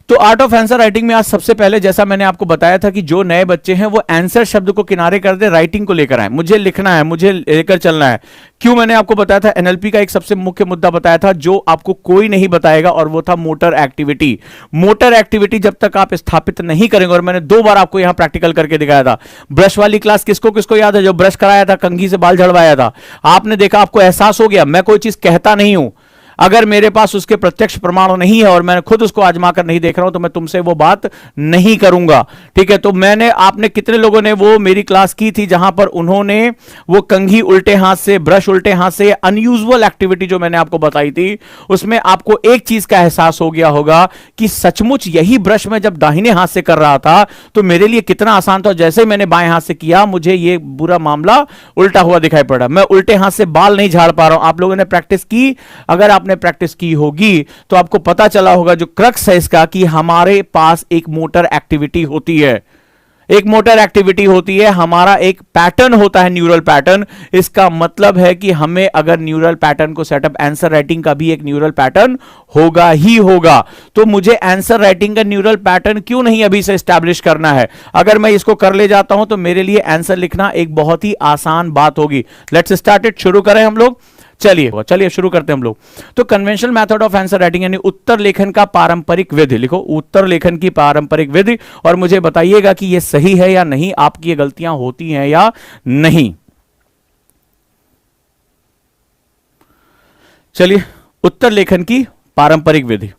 तो art of answer writing में आज सबसे पहले जैसा मैंने आपको बताया था कि जो नए बच्चे हैं वो आंसर शब्द को किनारे कर दे, राइटिंग को लेकर आए, मुझे लिखना है, मुझे लेकर चलना है। क्यों? मैंने आपको बताया था एनएलपी का एक सबसे मुख्य मुद्दा बताया था जो आपको कोई नहीं बताएगा, और वो था मोटर एक्टिविटी। मोटर एक्टिविटी जब तक आप स्थापित नहीं करेंगे, और मैंने 2 बार आपको यहां प्रैक्टिकल करके दिखाया था। ब्रश वाली क्लास किसको किसको याद है? जो ब्रश कराया था, कंघी से बाल झड़वाया था, आपने देखा, आपको एहसास हो गया मैं कोई चीज कहता नहीं हूं, अगर मेरे पास उसके प्रत्यक्ष प्रमाण नहीं है और मैं खुद उसको आजमा कर नहीं देख रहा हूं तो मैं तुमसे वो बात नहीं करूंगा। ठीक है, तो मैंने, आपने कितने लोगों ने वो मेरी क्लास की थी जहां पर उन्होंने वो कंघी उल्टे हाथ से, ब्रश उल्टे हाथ से, अनयूजुअल एक्टिविटी जो मैंने आपको बताई थी, उसमें आपको एक चीज का एहसास हो गया होगा कि सचमुच यही ब्रश में जब दाहिने हाथ से कर रहा था तो मेरे लिए कितना आसान था। जैसे ही मैंने बाएं हाथ से किया मुझे ये पूरा मामला उल्टा हुआ दिखाई पड़ा, मैं उल्टे हाथ से बाल नहीं झाड़ पा रहा हूं। आप लोगों ने प्रैक्टिस की, अगर आपने प्रैक्टिस की होगी तो आपको पता चला होगा जो क्रक्स है इसका कि हमारे पास एक मोटर एक्टिविटी होती है, एक मोटर एक्टिविटी होती है, हमारा एक पैटर्न होता है, न्यूरल पैटर्न। इसका मतलब है कि हमें अगर न्यूरल पैटर्न को सेटअप, आंसर राइटिंग का भी एक न्यूरल पैटर्न होगा ही होगा। तो मुझे आंसर राइटिंग का न्यूरल पैटर्न क्यों नहीं अभी से एस्टैब्लिश करना है? अगर मैं इसको कर ले जाता हूं तो मेरे लिए आंसर लिखना एक बहुत ही आसान बात होगी। लेट्स स्टार्ट इट, शुरू करें हम लोग। चलिए शुरू करते हैं हम लोग। तो conventional method of answer writing यानी उत्तर लेखन का पारंपरिक विधि, लिखो उत्तर लेखन की पारंपरिक विधि, और मुझे बताइएगा कि यह सही है या नहीं, आपकी ये गलतियां होती हैं या नहीं। चलिए, उत्तर लेखन की पारंपरिक विधि।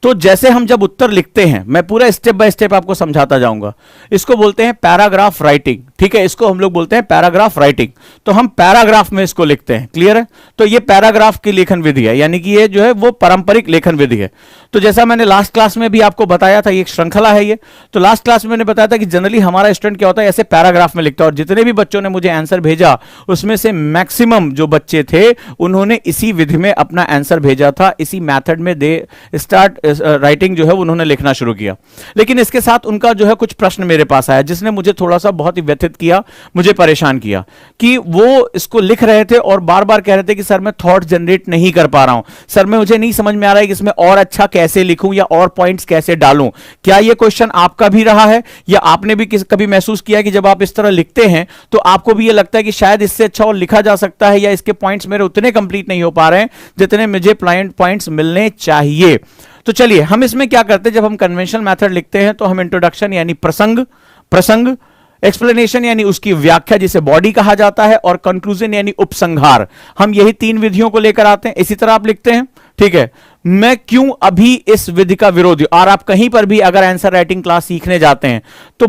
तो जैसे हम जब उत्तर लिखते हैं, मैं पूरा स्टेप बाय स्टेप आपको समझाता जाऊंगा। इसको बोलते हैं पैराग्राफ राइटिंग, ठीक है, इसको हम लोग बोलते हैं पैराग्राफ राइटिंग। तो हम पैराग्राफ में इसको लिखते हैं, क्लियर है? तो ये पैराग्राफ की लेखन विधि है, यानी कि ये जो है वो पारंपरिक लेखन विधि है। तो जैसा मैंने लास्ट क्लास में भी आपको बताया था, ये एक श्रृंखला है ये। तो लास्ट क्लास में मैंने बताया था कि जनरली हमारा स्टूडेंट क्या होता है, ऐसे पैराग्राफ में लिखता है, और जितने भी बच्चों ने मुझे आंसर भेजा उसमें से मैक्सिमम जो बच्चे थे उन्होंने इसी विधि में अपना आंसर भेजा था, इसी मैथड में दे स्टार्ट राइटिंग जो है उन्होंने लिखना शुरू किया। लेकिन इसके साथ उनका जो है कुछ प्रश्न मेरे पास आया जिसने मुझे थोड़ा सा बहुत ही व्यथित किया, मुझे परेशान किया, कि वो इसको लिख रहे थे और बार बार कह रहे थे कि सर मैं थॉट जनरेट नहीं कर पा रहा हूं, सर मैं, मुझे नहीं समझ में आ रहा है कि इसमें और अच्छा कैसे लिखूं या और पॉइंट्स कैसे डालूं। क्या यह क्वेश्चन आपका भी रहा है, या आपने भी कभी महसूस किया कि जब आप इस तरह लिखते हैं तो आपको भी यह लगता है कि शायद इससे अच्छा और लिखा जा सकता है, या इसके पॉइंट्स मेरे उतने कंप्लीट नहीं हो पा रहे हैं जितने मुझे पॉइंट्स मिलने चाहिए? तो चलिए हम इसमें क्या करते हैं, जब हम कन्वेंशनल मेथड लिखते हैं तो हम इंट्रोडक्शन यानी प्रसंग, एक्सप्लेनेशन यानी उसकी व्याख्या जिसे बॉडी कहा जाता है, और कंक्लूजन यानी उपसंहार, हम यही 3 विधियों को लेकर आते हैं। इसी तरह आप लिखते हैं, ठीक है। मैं क्यों अभी इस विधि का विरोधी, और आप कहीं पर भी अगर आंसर राइटिंग क्लास सीखने जाते हैं तो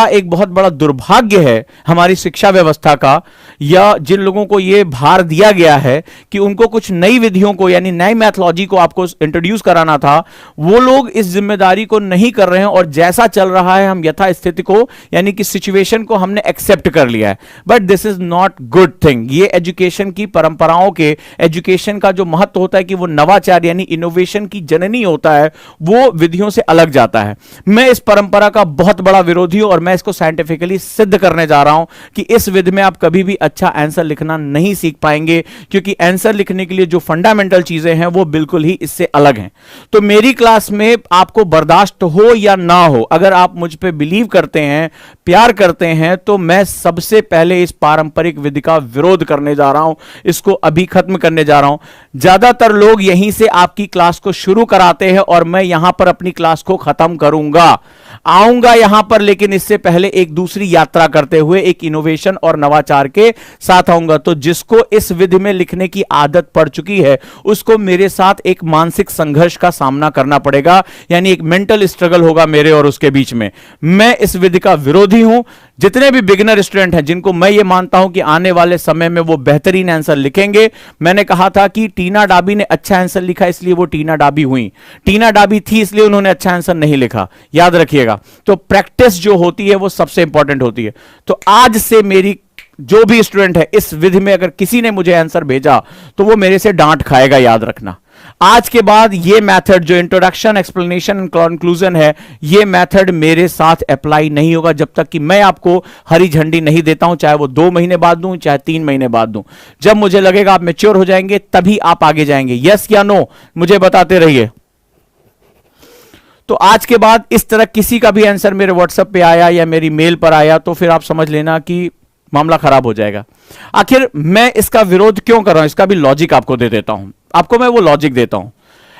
एक बहुत बड़ा दुर्भाग्य है हमारी शिक्षा व्यवस्था का, या जिन लोगों को यह भार दिया गया है कि उनको कुछ नई विधियों को यानी नई मैथोलॉजी को आपको इंट्रोड्यूस कराना था, वो लोग इस जिम्मेदारी को नहीं कर रहे हैं, और जैसा चल रहा है हम यथास्थिति को यानी कि सिचुएशन को हमने एक्सेप्ट कर लिया है। But this is not good thing. ये एजुकेशन की परंपराओं के, एजुकेशन का जो महत्व होता है कि वो नवाचार यानी इनोवेशन की जननी होता है, वो विधियों से अलग जाता है। मैं इस परंपरा का बहुत बड़ा विरोधी हूं, और मैं इसको साइंटिफिकली सिद्ध करने जा रहा हूं कि इस विधि में आप कभी भी अच्छा आंसर लिखना नहीं सीख पाएंगे, क्योंकि आंसर लिखने के लिए जो फंडामेंटल चीजें हैं वो बिल्कुल ही इससे अलग हैं। तो मेरी क्लास में आपको बर्दाश्त हो या ना हो, अगर आप मुझ पे बिलीव करते हैं, प्यार करते हैं, तो मैं सबसे पहले इस पारंपरिक विधि का विरोध करने जा रहा हूं, इसको अभी खत्म करने जा रहा हूं। ज्यादातर लोग यहीं से आपकी क्लास को शुरू कराते हैं और मैं यहां पर अपनी क्लास को खत्म करूंगा, आऊंगा यहां पर, लेकिन इससे पहले एक दूसरी यात्रा करते हुए एक इनोवेशन और नवाचार के साथ आऊंगा। तो जिसको इस विधि में लिखने की आदत पड़ चुकी है उसको मेरे साथ एक मानसिक संघर्ष का सामना करना पड़ेगा, यानी एक मेंटल स्ट्रगल होगा मेरे और उसके बीच में। मैं इस विधि का विरोधी हूं। जितने भी बिगिनर स्टूडेंट हैं जिनको मैं ये मानता हूं कि आने वाले समय में वो बेहतरीन आंसर लिखेंगे, मैंने कहा था कि टीना डाबी ने अच्छा आंसर लिखा इसलिए वो टीना डाबी हुई, टीना डाबी थी इसलिए उन्होंने अच्छा आंसर नहीं लिखा, याद रखिएगा। तो प्रैक्टिस जो होती है वो सबसे इंपॉर्टेंट होती है। तो आज से मेरी जो भी स्टूडेंट है इस विधि में अगर किसी ने मुझे आंसर भेजा तो वो मेरे से डांट खाएगा, याद रखना। आज के बाद ये मेथड जो इंट्रोडक्शन, एक्सप्लेनेशन एंड कंक्लूजन है, ये मेथड मेरे साथ अप्लाई नहीं होगा जब तक कि मैं आपको हरी झंडी नहीं देता हूं, चाहे वो 2 महीने बाद दूं, चाहे 3 महीने बाद दूं। जब मुझे लगेगा आप मैच्योर हो जाएंगे तभी आप आगे जाएंगे। यस या नो मुझे बताते रहिए। तो आज के बाद इस तरह किसी का भी आंसर मेरे व्हाट्सएप पे आया या मेरी मेल पर आया तो फिर आप समझ लेना कि मामला खराब हो जाएगा। आखिर मैं इसका विरोध क्यों कर रहा हूं, इसका भी लॉजिक आपको दे देता हूं, आपको मैं वो लॉजिक देता हूं।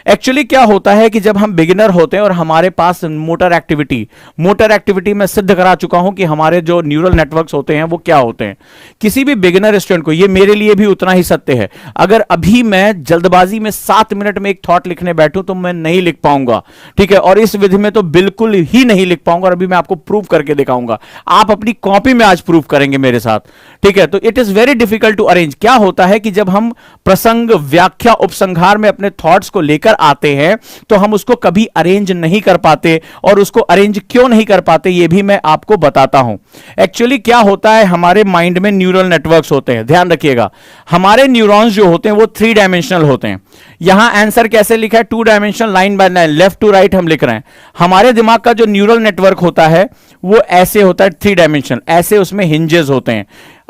एक्चुअली क्या होता है कि जब हम बिगिनर होते हैं और हमारे पास मोटर एक्टिविटी में सिद्ध करा चुका हूं कि हमारे जो न्यूरल नेटवर्क्स होते हैं वो क्या होते हैं। किसी भी बिगिनर स्टूडेंट को, ये मेरे लिए भी उतना ही सत्य है, अगर अभी मैं जल्दबाजी में 7 मिनट में एक थॉट लिखने बैठूं तो मैं नहीं लिख पाऊंगा, ठीक है, और इस विधि में तो बिल्कुल ही नहीं लिख पाऊंगा। और अभी मैं आपको प्रूव करके दिखाऊंगा, आप अपनी कॉपी में आज प्रूव करेंगे मेरे साथ, ठीक है। तो it is very difficult to arrange. क्या होता है कि जब हम प्रसंग, व्याख्या, उपसंहार में अपने थॉट्स को लेकर आते हैं तो हम उसको कभी अरेंज नहीं कर पाते, और उसको अरेंज क्यों नहीं कर पाते ये भी मैं आपको बताता हूं। एक्चुअली क्या होता है, हमारे माइंड में न्यूरल नेटवर्क्स होते हैं, ध्यान रखिएगा। हमारे न्यूरॉन्स जो होते हैं वो 3 डायमेंशनल होते हैं। यहां आंसर कैसे लिखा है, 2 dimensional, line by line, left to right हम लिख रहे हैं। हमारे दिमाग का जो न्यूरल नेटवर्क होता है वो ऐसे होता है, 3 डायमेंशनल, ऐसे उसमें हिंजेस होते हैं।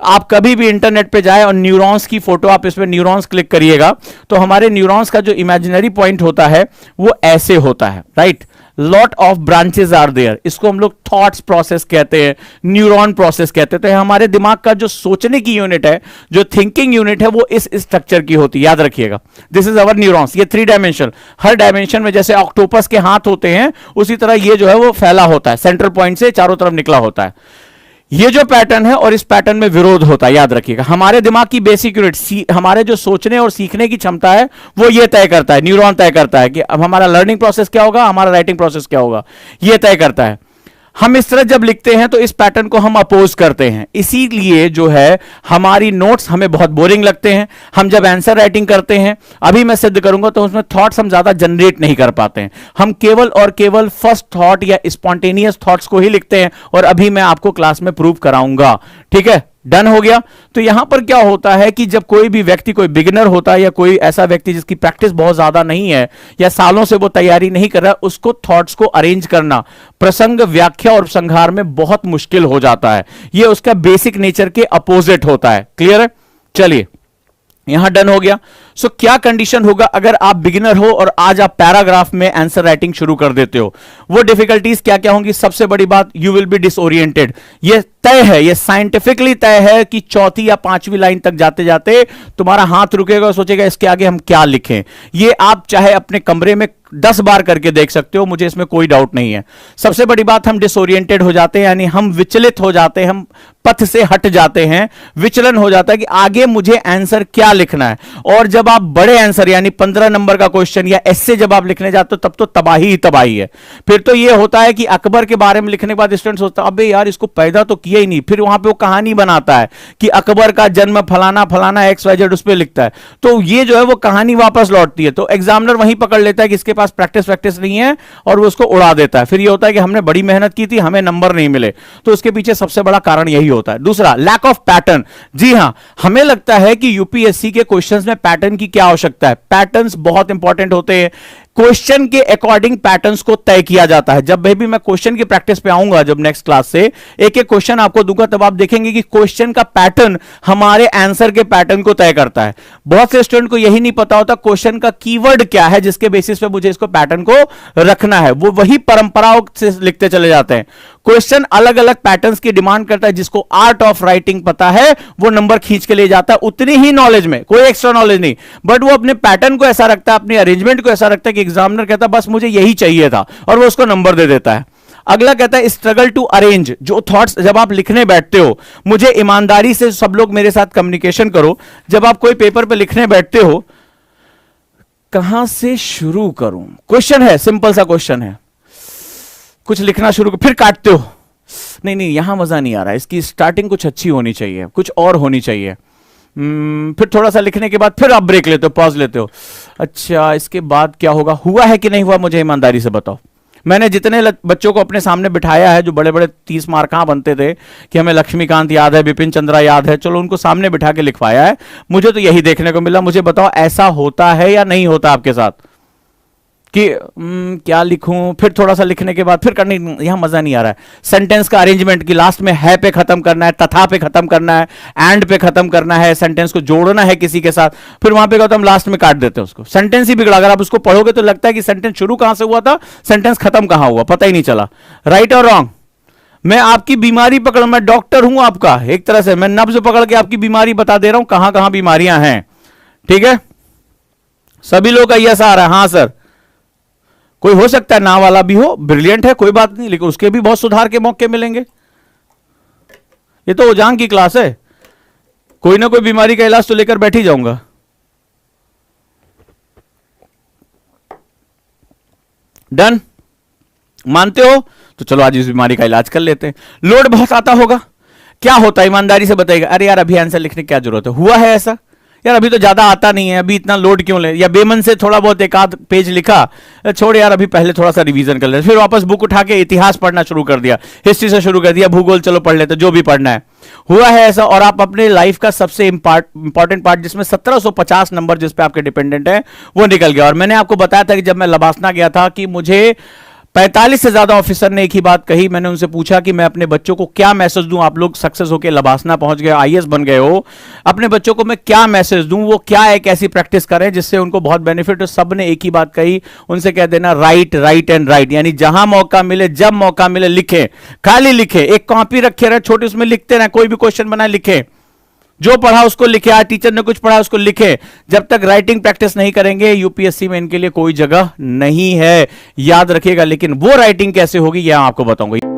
आप कभी भी इंटरनेट पे जाए और न्यूरॉन्स की फोटो, आप इसमें न्यूरॉन्स क्लिक करिएगा तो हमारे न्यूरॉन्स का जो इमेजिनरी पॉइंट होता है वो ऐसे होता है, right. Lot of branches are there, इसको हम लोग थॉट्स प्रोसेस कहते हैं, न्यूरॉन प्रोसेस कहते हैं। तो हमारे दिमाग का जो सोचने की यूनिट है, जो थिंकिंग यूनिट है, वो इस स्ट्रक्चर की होती है, याद रखिएगा। This is our neurons. ये 3 डायमेंशन, हर डायमेंशन में जैसे ऑक्टोपस के हाथ होते हैं उसी तरह ये जो है वो फैला होता है, सेंट्रल पॉइंट से चारों तरफ निकला होता है। ये जो पैटर्न है और इस पैटर्न में विरोध होता है, याद रखिएगा। हमारे दिमाग की बेसिक यूनिट, हमारे जो सोचने और सीखने की क्षमता है वो ये तय करता है, न्यूरॉन तय करता है कि अब हमारा लर्निंग प्रोसेस क्या होगा, हमारा राइटिंग प्रोसेस क्या होगा, ये तय करता है। हम इस तरह जब लिखते हैं तो इस पैटर्न को हम अपोज करते हैं, इसीलिए जो है हमारी नोट्स हमें बहुत बोरिंग लगते हैं। हम जब आंसर राइटिंग करते हैं, अभी मैं सिद्ध करूंगा, तो उसमें थॉट्स हम ज्यादा जनरेट नहीं कर पाते हैं। हम केवल और केवल फर्स्ट थॉट या स्पॉन्टेनियस थॉट्स को ही लिखते हैं, और अभी मैं आपको क्लास में प्रूव कराऊंगा, ठीक है। डन हो गया। तो यहां पर क्या होता है कि जब कोई भी व्यक्ति, कोई बिगिनर होता है या कोई ऐसा व्यक्ति जिसकी प्रैक्टिस बहुत ज्यादा नहीं है या सालों से वो तैयारी नहीं कर रहा, उसको थॉट्स को अरेंज करना प्रसंग, व्याख्या और उपसंहार में बहुत मुश्किल हो जाता है। ये उसका बेसिक नेचर के अपोजिट होता है। क्लियर है? चलिए, यहां डन हो गया। सो क्या कंडीशन होगा अगर आप बिगिनर हो और आज आप पैराग्राफ में आंसर राइटिंग शुरू कर देते हो? वो डिफिकल्टीज क्या क्या होंगी? सबसे बड़ी बात, यू विल बी डिसओरिएंटेड। ये तय है, ये साइंटिफिकली तय है कि चौथी या 5वीं लाइन तक जाते जाते तुम्हारा हाथ रुकेगा और सोचेगा इसके आगे हम क्या लिखें। ये आप चाहे अपने कमरे में 10 बार करके देख सकते हो, मुझे इसमें कोई डाउट नहीं है। सबसे बड़ी बात, हम डिसओरिएंटेड हो जाते हैं, यानी हम विचलित हो जाते हैं, हम पथ से हट जाते हैं, विचलन हो जाता है कि आगे मुझे आंसर क्या लिखना है। और जब आप बड़े आंसर यानी 15 नंबर का क्वेश्चन या एस्से जब आप लिखने जाते हो तब तो तबाही ही तबाही है। फिर तो यह होता है कि अकबर के बारे में लिखने के बाद स्टूडेंट सोचता है अबे यार इसको पैदा तो किया ही नहीं, फिर वहां पे वो कहानी बनाता है कि अकबर का जन्म फलाना फलाना XYZ उस पर लिखता है, तो ये जो है वो कहानी वापस लौटती है। तो एग्जामिनर वहीं पकड़ लेता है कि इसके पास प्रैक्टिस नहीं है और वो उसको उड़ा देता है। फिर ये होता है कि हमने बड़ी मेहनत की थी, हमें नंबर नहीं मिले। तो इसके पीछे सबसे बड़ा कारण यही होता है। दूसरा, लैक ऑफ पैटर्न। जी हां, हमें लगता है कि यूपीएससी के क्वेश्चंस में पैटर्न की क्या आवश्यकता है। पैटर्न्स बहुत इंपॉर्टेंट होते हैं, क्वेश्चन के अकॉर्डिंग पैटर्न्स को तय किया जाता है। जब भी मैं क्वेश्चन की प्रैक्टिस पे आऊंगा, जब नेक्स्ट क्लास से एक एक क्वेश्चन आपको दूंगा, तब आप देखेंगे कि क्वेश्चन का पैटर्न हमारे आंसर के पैटर्न को तय करता है। बहुत से स्टूडेंट को यही नहीं पता होता क्वेश्चन का कीवर्ड क्या है जिसके बेसिस पे मुझे इसको पैटर्न को रखना है। वो वही परंपराओं से लिखते चले जाते हैं। क्वेश्चन अलग अलग पैटर्न्स की डिमांड करता है। जिसको आर्ट ऑफ राइटिंग पता है वो नंबर खींच के ले जाता है, उतनी ही नॉलेज में, कोई एक्स्ट्रा नॉलेज नहीं, बट वो अपने पैटर्न को ऐसा रखता है, अपने अरेंजमेंट को ऐसा रखता है कि एग्जामिनर कहता है बस मुझे यही चाहिए था, और वो उसको नंबर दे देता है। अगला कहता है स्ट्रगल टू अरेंज। जो थॉट्स जब आप लिखने बैठते हो, मुझे ईमानदारी से सब लोग मेरे साथ कम्युनिकेशन करो, जब आप कोई पेपर पे लिखने बैठते हो, कहां से शुरू करूं? क्वेश्चन है, सिंपल सा क्वेश्चन है, कुछ लिखना शुरू, फिर काटते हो, नहीं यहां मजा नहीं आ रहा है, इसकी स्टार्टिंग कुछ अच्छी होनी चाहिए, कुछ और होनी चाहिए। फिर थोड़ा सा लिखने के बाद फिर आप ब्रेक लेते हो, पॉज लेते हो, अच्छा इसके बाद क्या होगा, हुआ है कि नहीं हुआ, मुझे ईमानदारी से बताओ। मैंने जितने बच्चों को अपने सामने बिठाया है, जो बड़े बड़े 30 मार्क कहां बनते थे कि हमें लक्ष्मीकांत याद है, बिपिन चंद्रा याद है, चलो उनको सामने बिठा के लिखवाया है, मुझे तो यही देखने को मिला। मुझे बताओ ऐसा होता है या नहीं होता आपके साथ? कि क्या लिखूं, फिर थोड़ा सा लिखने के बाद फिर करने, यहां मजा नहीं आ रहा है। सेंटेंस का अरेंजमेंट की लास्ट में है पे खत्म करना है, तथा पे खत्म करना है, एंड पे खत्म करना है, सेंटेंस को जोड़ना है किसी के साथ, फिर वहां पे कहते हम लास्ट में काट देते हैं उसको, सेंटेंस ही बिगड़ा। अगर आप उसको पढ़ोगे तो लगता है कि सेंटेंस शुरू कहां से हुआ था, सेंटेंस खत्म कहां हुआ, पता ही नहीं चला। राइट और रॉन्ग? मैं आपकी बीमारी पकड़, मैं डॉक्टर हूं आपका, एक तरह से मैं नब्ज पकड़ के आपकी बीमारी बता दे रहा हूं, कहां कहां बीमारियां हैं। ठीक है, सभी लोग का यस आ रहा है? हाँ सर। कोई हो सकता है ना वाला भी हो, ब्रिलियंट है, कोई बात नहीं, लेकिन उसके भी बहुत सुधार के मौके मिलेंगे। ये तो ओजांग की क्लास है, कोई ना कोई बीमारी का इलाज तो लेकर बैठ ही जाऊंगा। डन? मानते हो? तो चलो आज इस बीमारी का इलाज कर लेते हैं। लोड बहुत आता होगा, क्या होता है ईमानदारी से बताइएगा। अरे यार अभी आंसर लिखने की क्या जरूरत है, हुआ है ऐसा? यार अभी तो ज्यादा आता नहीं है, अभी इतना लोड क्यों ले, या बेमन से थोड़ा बहुत एक आध पेज लिखा, छोड़ यार अभी पहले थोड़ा सा रिवीजन कर लेते, फिर वापस बुक उठा के इतिहास पढ़ना शुरू कर दिया, हिस्ट्री से शुरू कर दिया, भूगोल चलो पढ़ लेते, जो भी पढ़ना है। हुआ है ऐसा? और आप अपने लाइफ का सबसे इंपॉर्टेंट पार्ट जिसमें 1750 नंबर जिस पे आपके डिपेंडेंट है वो निकल गया। और मैंने आपको बताया था कि जब मैं लबासना गया था कि मुझे 45 से ज्यादा ऑफिसर ने एक ही बात कही। मैंने उनसे पूछा कि मैं अपने बच्चों को क्या मैसेज दूं, आप लोग सक्सेस होकर लबासना पहुंच गए, आईएएस बन गए हो, अपने बच्चों को मैं क्या मैसेज दूं, वो क्या एक ऐसी प्रैक्टिस करें जिससे उनको बहुत बेनिफिट हो। सब ने एक ही बात कही, उनसे कह देना राइट राइट एंड राइट, यानी जहां मौका मिले जब मौका मिले लिखें, खाली लिखें, एक कॉपी रखे रहे छोटी, उसमें लिखते रहे, कोई भी क्वेश्चन बनाए लिखें, जो पढ़ा उसको लिखे, आज टीचर ने कुछ पढ़ा उसको लिखे। जब तक राइटिंग प्रैक्टिस नहीं करेंगे यूपीएससी में इनके लिए कोई जगह नहीं है, याद रखिएगा। लेकिन वो राइटिंग कैसे होगी यह आपको बताऊंगा।